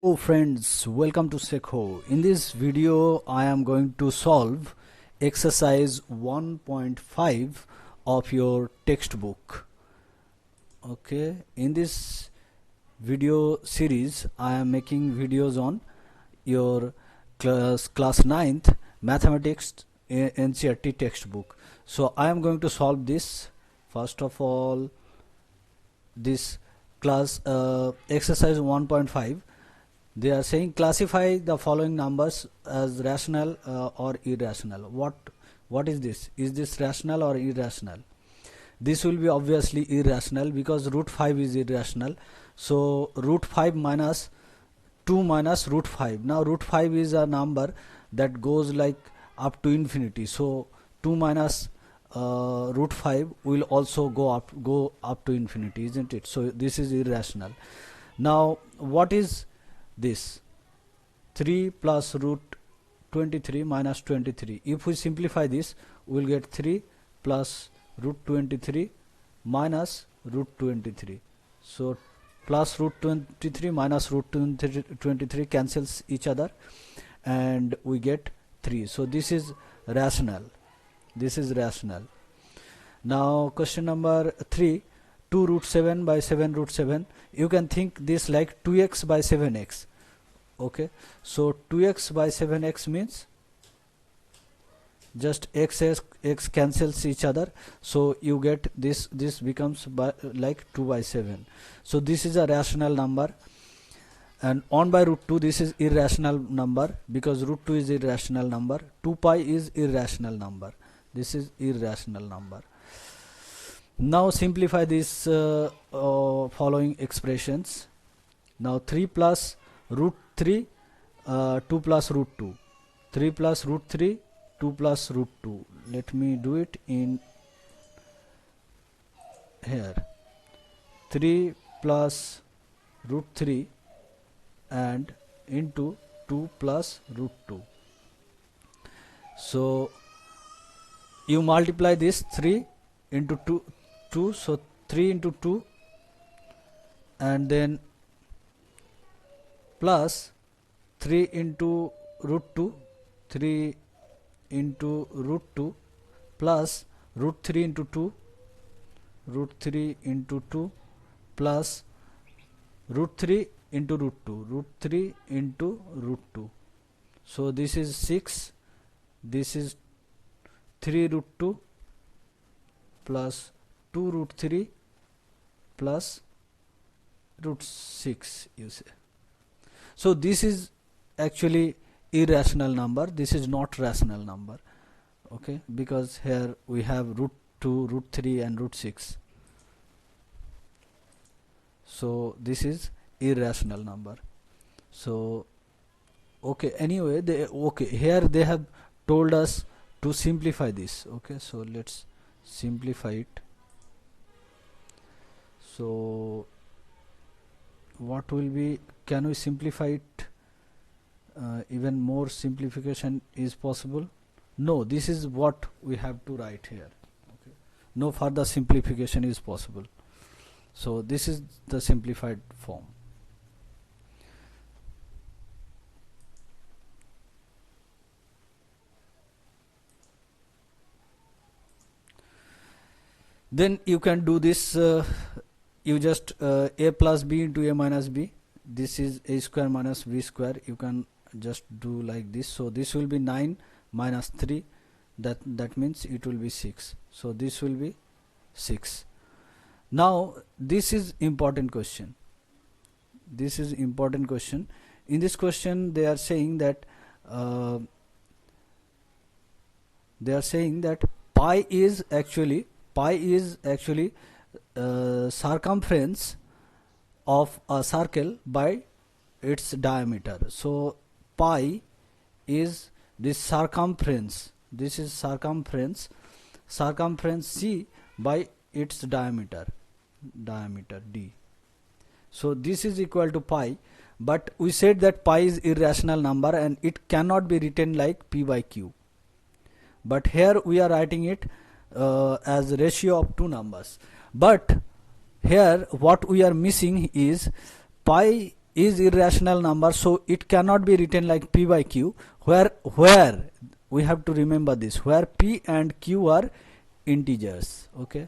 Hello friends, welcome to Sekho. In this video I am going to solve exercise 1.5 of your textbook. Okay, in this video series I am making videos on your class 9th mathematics NCERT textbook. So I am going to solve this. First of all, this class exercise 1.5, they are saying classify the following numbers as rational or irrational. What is this? Is this rational or irrational? This will be obviously irrational because root 5 is irrational. So root 5 minus 2 minus root 5. Now root 5 is a number that goes like up to infinity. So 2 minus root 5 will also go up to infinity, isn't it? So this is irrational. Now what is this? 3 plus root 23 minus 23. If we simplify this, we will get 3 plus root 23 minus root 23. So plus root 23 minus root 23 cancels each other and we get 3. So this is rational. This is rational. Now question number 3, 2 root 7 by 7 root 7. You can think this like 2x by 7x. Okay, so 2x by 7x means just x cancels each other, so you get this becomes by like 2 by 7. So this is a rational number, and 1 by root 2, this is irrational number because root 2 is irrational number. 2 pi is irrational number. This is irrational number. Now simplify these following expressions. Now 3 plus root 3, 2 plus root 2, 3 plus root 3, 2 plus root 2. Let me do it in here. 3 plus root 3 and into 2 plus root 2. So you multiply this 3 into 2, so 3 into 2 and then plus 3 into root 2, 3 into root 2 plus root 3 into 2, root 3 into 2 plus root 3 into root 2, root 3 into root 2. So this is 6, this is 3 root 2 plus 2 root 3 plus root 6, you say. So this is actually irrational number. This is not rational number. Okay, because here we have root 2, root 3 and root 6. So this is irrational number. So okay, anyway, here they have told us to simplify this. Okay, so let's simplify it. So what will be, can we simplify it? Even more simplification is possible? No, this is what we have to write here. Okay, no further simplification is possible. So this is the simplified form. Then you can do this, you just a plus b into a minus b. This is a square minus b square. You can just do like this. So this will be 9 minus 3, that means it will be 6. So this will be 6. Now this is important question. This is important question. In this question they are saying that pi is actually circumference of a circle by its diameter. So pi is this circumference. This is circumference C by its diameter d. So this is equal to pi, but we said that pi is irrational number and it cannot be written like p by q. But here we are writing it as ratio of two numbers. But here what we are missing is pi is irrational number, so it cannot be written like p by q, where we have to remember this, where p and q are integers. Okay,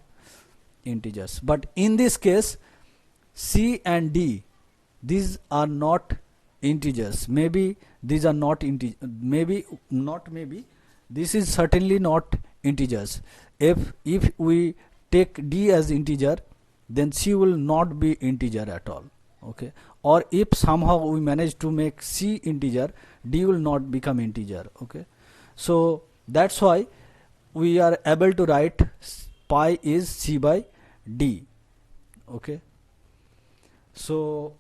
integers. But in this case, c and d, these are not integers. Maybe these are not maybe this is certainly not integers. If we take d as integer, then c will not be integer at all. Okay, or if somehow we manage to make c integer, d will not become integer. Okay, so that's why we are able to write pi is c by d. Okay, so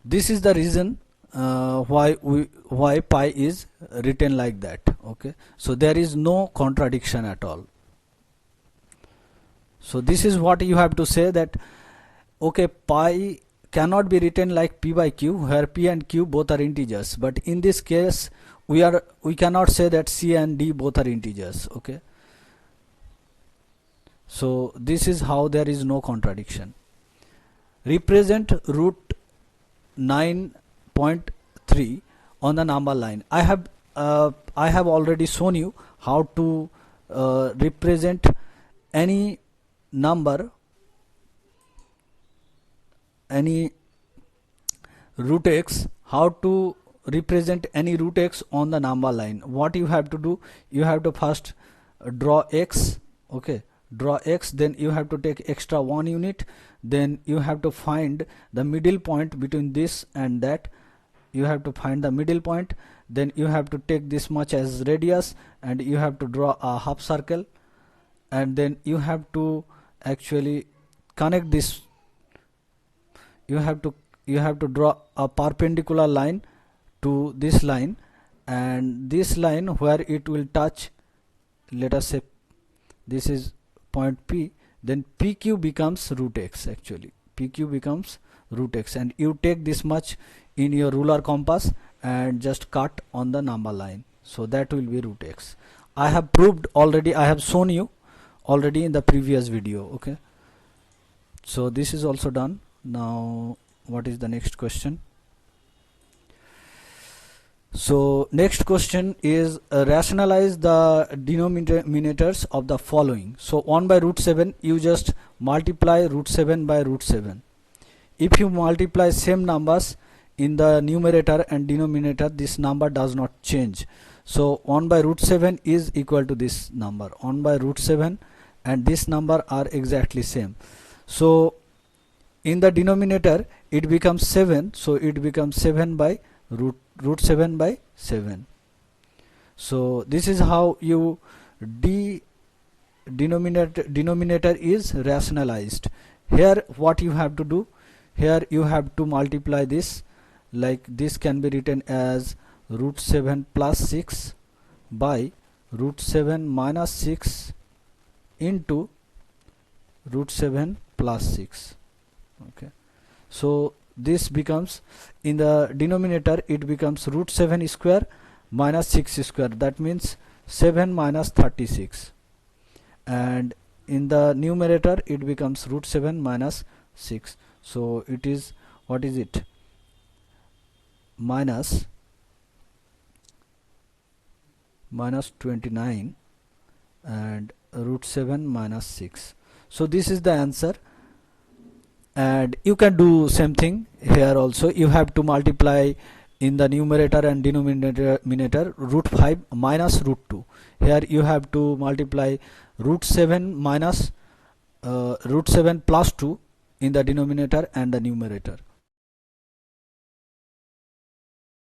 this is the reason why pi is written like that. Okay, so there is no contradiction at all. So this is what you have to say, that okay, pi cannot be written like p by q, where p and q both are integers, but in this case we cannot say that c and d both are integers. Okay, so this is how there is no contradiction. Represent root 9.3 on the number line. I have already shown you how to represent any number, any root x, how to represent any root x on the number line. What you have to do, you have to first draw x. Okay, draw x, then you have to take extra 1 unit, then you have to find the middle point between this and that. You have to find the middle point, then you have to take this much as radius, and you have to draw a half circle, and then you have to actually connect this. You have to draw a perpendicular line to this line, and this line where it will touch, let us say this is point P, then PQ becomes root x. Actually PQ becomes root x, and you take this much in your ruler compass and just cut on the number line, so that will be root x. I have proved already, I have shown you already in the previous video. Okay, so this is also done. Now what is the next question? So next question is rationalize the denominators of the following. So 1 by root 7, you just multiply root 7 by root 7. If you multiply same numbers in the numerator and denominator, this number does not change. So 1 by root 7 is equal to this number. 1 by root 7 and this number are exactly same. So in the denominator it becomes 7, so it becomes 7 by root 7 by 7. So this is how you denominator is rationalized. Here what you have to do, here you have to multiply this, like this can be written as root 7 plus 6 by root 7 minus 6 into root 7 plus 6. Okay, so this becomes, in the denominator it becomes root 7 square minus 6 square, that means 7 minus 36, and in the numerator it becomes root 7 minus 6, so it is, what is it, minus 29 and root 7 minus 6. So this is the answer. And you can do same thing here also. You have to multiply in the numerator and denominator root 5 minus root 2. Here you have to multiply root 7 minus root 7 plus 2 in the denominator and the numerator.